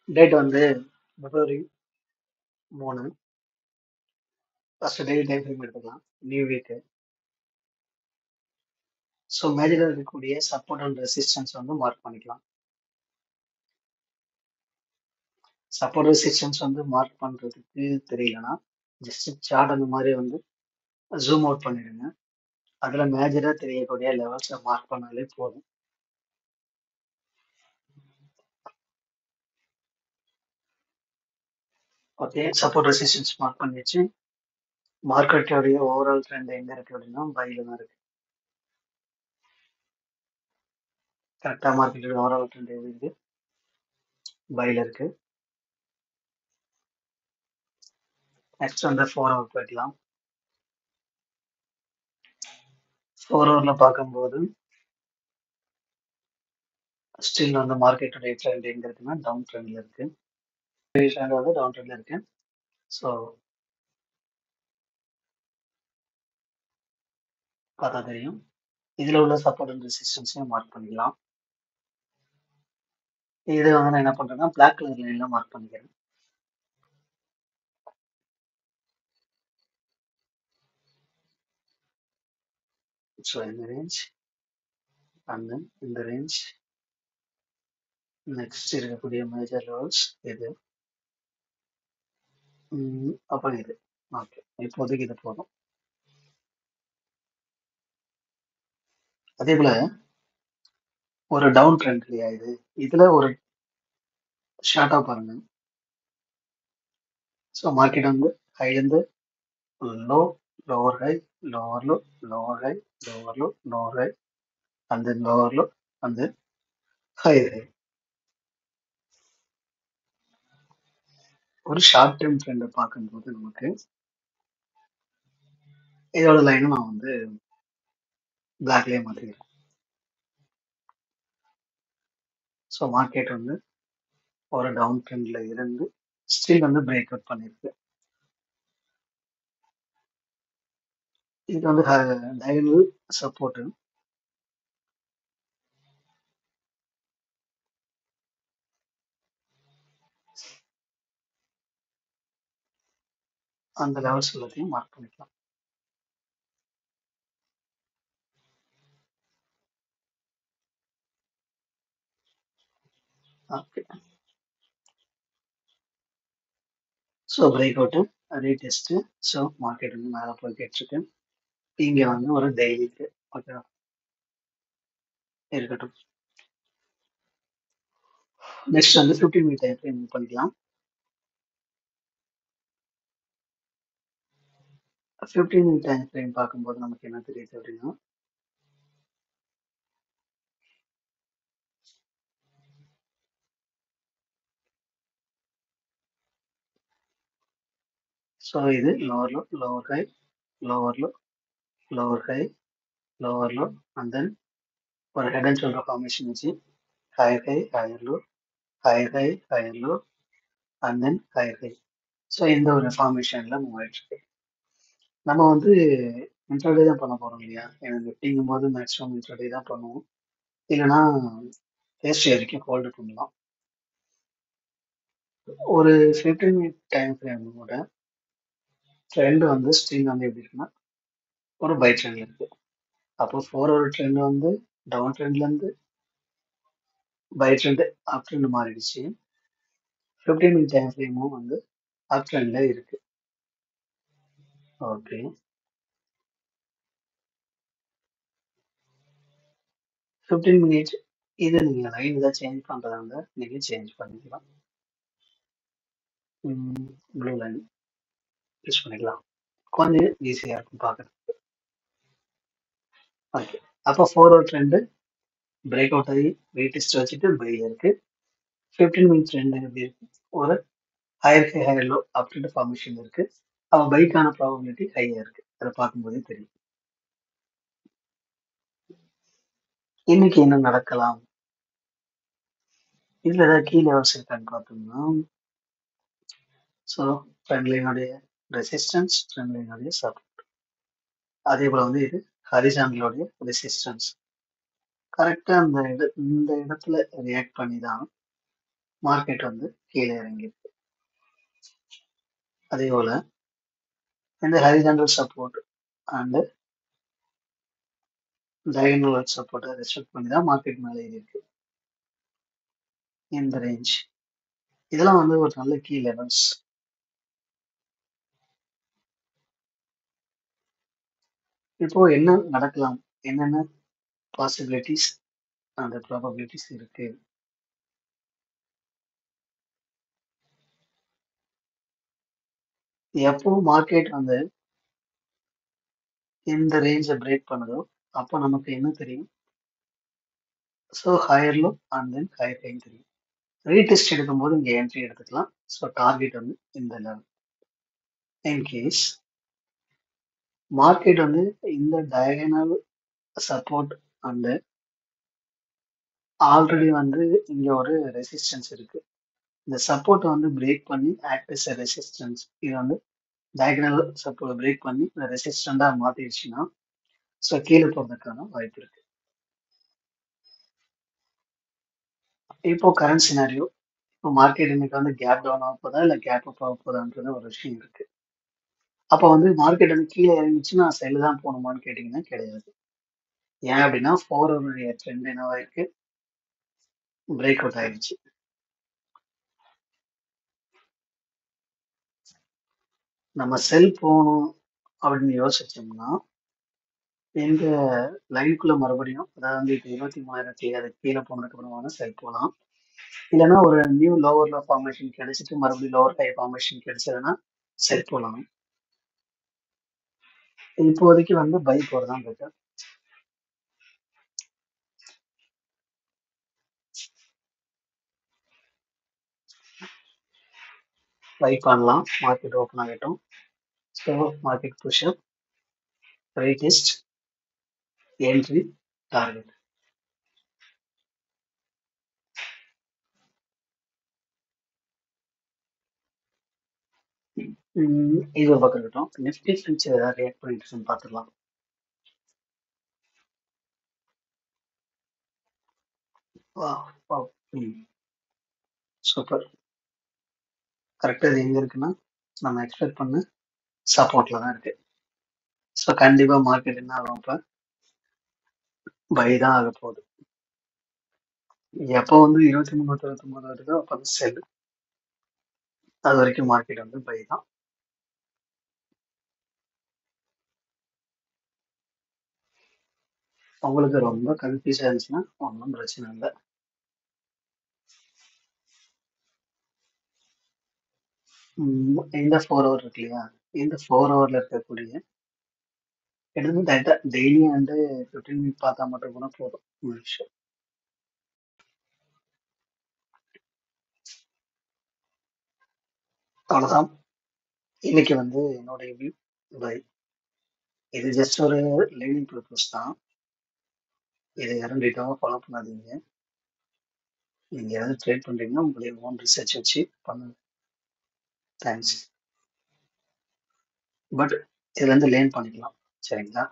Date வந்து பிப்ரவரி 3. First daily time frame எடுத்துக்கலாம். New week. So மேஜராக இருக்கக்கூடிய சப்போர்ட் அண்ட் ரெசிஸ்டன்ஸ் வந்து மார்க் பண்ணிக்கலாம். சப்போர்ட் ரெசிஸ்டன்ஸ் வந்து மார்க் பண்ணுறதுக்கு தெரியலனா ஜஸ்ட் சார்ட் அந்த மாதிரி வந்து ஜூம் அவுட் பண்ணிடுங்க. அதில் மேஜராக தெரியக்கூடிய லெவல்ஸை மார்க் பண்ணாலே போதும். ஓகே, சப்போர்ட் ரெசிஸ்டன்ஸ் மார்க் பண்ணிடுச்சு. மார்க்கெட்டோடைய ஓவரால் ட்ரெண்ட் எங்கே இருக்குது அப்படின்னா பையில் தான் இருக்குது. கரெக்டாக மார்க்கெட்டோட ஓவரால் ட்ரெண்ட் எது இருக்குது? பையில் இருக்குது. நெக்ஸ்ட் வந்து 4 ஹவர் போய்க்கலாம். 4 ஹவரில் பார்க்கும்போது ஸ்டில் வந்து மார்க்கெட்டோடைய ட்ரெண்ட் எங்கே இருக்குன்னா டவுன் ட்ரெண்டில் இருக்குது. ட்ரெண்ட் வந்து டவுன் ட்ரெண்டில் இருக்குது. ஸோ பார்த்தா தெரியும். இதில் உள்ள சப்போர்ட் அண்ட் ரெசிஸ்டன்ஸையும் மார்க் பண்ணிக்கலாம். இது வந்து நான் என்ன பண்ணுறேன்னா பிளாக் கலர் லைனில் மார்க் பண்ணிக்கிறேன். ஸோ இந்த ரேஞ்ச் அண்ட் தென் இந்த ரேஞ்ச். நெக்ஸ்ட் இருக்கக்கூடிய மேஜர் லெவல்ஸ் இது. அப்புறம் இது. ஓகே, இப்போதைக்கு இது போதும். அதே போல ஒரு டவுன் ட்ரெண்ட் இல்லையா இது, இதுல ஒரு ஷார்ட்டா பாருங்க. ஸோ மார்க்கெட் வந்து ஹைலேருந்து low, lower high, lower low, lower high, lower low, lower high, and then lower low, and then high high. ஒரு ஷார்ட் டேர்ம் ட்ரெண்டை பார்க்கும்போது நமக்கு இதோட லைனை நான் வந்து பிளாக்லேயே மாற்றிக்கிறேன். ஸோ மார்க்கெட் வந்து ஒரு டவுன் ட்ரெண்ட்ல இருந்து ஸ்டில் வந்து பிரேக் அவுட் பண்ணிருக்கு. இது வந்து டயகனல் சப்போர்ட். அந்த லெவல்ஸ் எல்லாத்தையும் மார்க் பண்ணிக்கலாம். Okay, so break out retest. So market வந்து மேலே போய்கிட்டு இருக்கு. இங்கே வந்து ஒரு டெய்லிக்கு ஓகே இருக்கட்டும். நெக்ஸ்ட் வந்து 15 மினிட் டைம் ஃப்ரேம் மூவ் பண்ணிக்கலாம். 15 மினிட் டைம் ஃப்ரேம் பார்க்கும்போது நமக்கு என்ன தெரியுது அப்படின்னா ஸோ இது lower low, lower high, lower low, lower high, lower low, and தென் ஒரு ஹெட் அண்ட் ஷோல்டர் ஃபார்மேஷன் வச்சு higher high, higher low, higher high, higher low, and then higher high. So இந்த ஒரு ஃபார்மேஷனில் மூவ் ஆயிட்டு இருக்கு. நம்ம வந்து இன்ட்ராடே தான் பண்ண போகிறோம் இல்லையா? எனக்கு நிஃப்டிங்கும் போது மேக்ஸிமம் இன்ட்ராடே தான் பண்ணுவோம். இல்லைன்னா ஹிஸ்ட்ரி வரைக்கும் ஹோல்டு பண்ணலாம். ஒரு 15 மினிட் டைம் ஃப்ரேமோட ட்ரெண்ட் வந்து ஸ்டில் வந்து எப்படி இருக்குன்னா ஒரு பை ட்ரெண்ட்ல இருக்கு. அப்போ 4 ஹவர் ட்ரெண்ட் வந்து டவுன் ட்ரெண்ட்லேருந்து பை ட்ரெண்ட் அப் ட்ரெண்ட் மாறிடுச்சு. 15 மினிட் டைம் ஃப்ரேமும் வந்து அப் ட்ரெண்ட்ல இருக்கு. ஓகே, 15 மினிட் இது நீங்கள் லைன் தான் சேஞ்ச் பண்ணுறதா இருந்தால் நீங்கள் சேஞ்ச் பண்ணிக்கலாம். ப்ளூ லைன் யூஸ் பண்ணிக்கலாம், கொஞ்சம் ஈஸியாக இருக்கும் பார்க்குறது. ஓகே, அப்போ 4 ஹவர் ட்ரெண்டு பிரேக் அவுட் ஆகி ரீடெஸ்ட் வச்சுட்டு பையில் இருக்கு. 15 மினிட்ஸ் ட்ரெண்ட் எப்படி இருக்கு? ஒரு ஹையர் ஹை, ஹையர் லோ அப்படின்ற ஃபார்மேஷன் இருக்கு. அவன் பைக்கான ப்ராபபிலிட்டி ஹையா இருக்கு. அதை பார்க்கும்போதே தெரியும். இன்னைக்கு என்ன நடக்கலாம்? இதுல ஏதாவது கீ லெவல்ஸ் இருக்கான்னு பார்த்தோம்னா ஸோ ட்ரெண்ட் லைனுடைய ரெசிஸ்டன்ஸ், ட்ரெண்ட் லைனுடைய சப்போர்ட். அதே போல வந்து இது ஹரிசாண்டலுடைய ரெசிஸ்டன்ஸ். கரெக்டாக இந்த இடத்துல ரியாக்ட் பண்ணி தான் மார்க்கெட் வந்து கீழே இறங்கியிருக்கு. அதே போல இந்த ஹரிசாண்டல் சப்போர்ட் அண்ட் டயகனல் சப்போர்ட்டை ரெஸ்பெக்ட் பண்ணி தான் மார்க்கெட் மேலே ஏறி இருக்கு. இந்த ரேஞ்ச் இதெல்லாம் வந்து ஒரு நல்ல கீ லெவல்ஸ். இப்போ என்ன நடக்கலாம், என்னென்ன பாசிபிலிட்டிஸ் அந்த ப்ராபபிலிட்டிஸ் இருக்கு. எப்போ மார்க்கெட் வந்து இந்த ரேஞ்சை பிரேக் பண்ணுதோ அப்போ நமக்கு என்ன தெரியும்? So higher low and then higher high தெரியும். ரீடெஸ்ட் எடுக்கும்போது இங்கே என்ட்ரி எடுத்துக்கலாம். ஸோ டார்கெட் வந்து இந்த லெவல். இன்கேஸ் மார்க்கெட் வந்து இந்த டயகனல் சப்போர்ட் அண்ட் ஆல்ரெடி வந்து இங்க ஒரு ரெசிஸ்டன்ஸ் இருக்கு. இந்த சப்போர்ட் வந்து பிரேக் பண்ணி ஆக்ட் as a ரெசிஸ்டன்ஸ், இது வந்து டயகனல் சப்போர்ட் பிரேக் பண்ணி இந்த ரெசிஸ்டண்டா மாத்திடுச்சுன்னா ஸோ கீழே போறதுக்கான வாய்ப்பு இருக்கு. இப்போ கரண்ட் சினாரியோ, இப்போ மார்க்கெட் இன்னைக்கு வந்து கேப் டவுன் ஆக போதா இல்லை கேப் அப் ஆக போதான்றது ஒரு விஷயம் இருக்கு. அப்போ வந்து மார்க்கெட் வந்து கீழே இறங்கிச்சுன்னா செல்லு தான் போகணுமான்னு கேட்டிங்கன்னா கிடையாது. ஏன் அப்படின்னா 4 ஹவருடைய ட்ரெண்ட் என்னவாயிருக்கு, பிரேக் அவுட் ஆயிடுச்சு. நம்ம செல் போகணும் அப்படின்னு யோசிச்சோம்னா இந்த லைனுக்குள்ள மறுபடியும், அதாவது வந்து இப்போ 23,000 அது கீழே போனதுக்கு அப்புறமான செல் போகலாம். இல்லைன்னா ஒரு நியூ லோவர் லோ ஃபார்மேஷன் கிடைச்சிட்டு மறுபடியும் லோவர் ஹை ஃபார்மேஷன் கிடைச்சதுன்னா செல் போகலாம். இப்போதைக்கு வந்து பை போறதுதான் பெட்டர். பை பண்ணலாம், மார்க்கெட் ஓப்பன் ஆகட்டும். So market push up, retest, entry, target. இது ஒரு பக்கம் இருக்கட்டும். நிஃப்டி ஃபியூச்சர் ஏதாவது ரியாக்ட் பண்ணிட்டு பார்த்துக்கலாம். சூப்பர். கரெக்டாக இது எங்க இருக்குன்னா நம்ம எக்ஸ்பெக்ட் பண்ண சப்போர்ட்ல தான் இருக்கு. ஸோ கண்டிப்பா மார்க்கெட் என்ன ஆகும், இப்போ பை தான் ஆக போகுது. எப்போ வந்து 23,99 வருதோ அப்போ வந்து செல். அது வரைக்கும் மார்க்கெட் வந்து பை தான். உங்களுக்கு ரொம்ப கன்ஃபியூஸா இருந்துச்சுன்னா ஒன்றும் பிரச்சனை இல்லை. இந்த 4 ஹவர் இருக்கு இல்லையா, இந்த 4 ஹவர்ல இருக்கக்கூடிய எடுத்து டெய்லி வந்து 15 மினிட் பார்த்தா மட்டும் கூட போதும் ஒரு விஷயம். அவ்வளோதான். இன்னைக்கு வந்து என்னோட வியூ பை. இது ஜஸ்ட் ஒரு லேர்னிங் பர்பஸ் தான். இதை யாரும் டீட்டாக ஃபாலோ பண்ணாதீங்க. நீங்க ஏதாவது ட்ரேட் பண்றீங்கன்னா உங்களுடைய ஓன் ரிசர்ச் வச்சு பண்ணுங்க. தேங்க்ஸ். பட் இதுல இருந்து லேர்ன் பண்ணிக்கலாம். சரிங்களா?